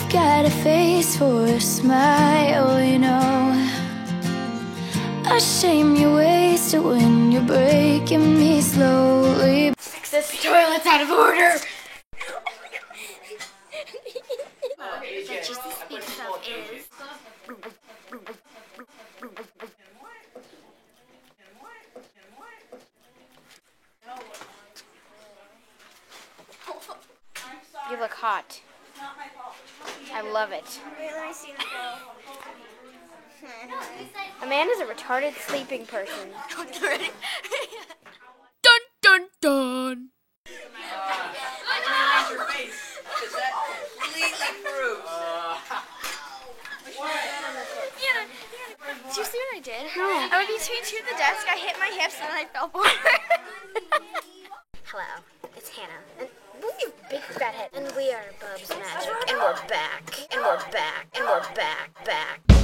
got a face for a smile, you know. I shame your ways to when you're breaking me slowly. This toilet's out of order. That just the speaks of is. You look hot. I love it. Wait, let me see the bowl. Amanda's a retarded sleeping person. Ready? Dun dun dun. Your face. Is that completely proof? Did you see what I did? No. I went between the desk, I hit my hips, and then I fell forward. Hello, it's Hannah. And move your big fat head. And we are Bubs Magic. And we're back. And we're back. And we're back.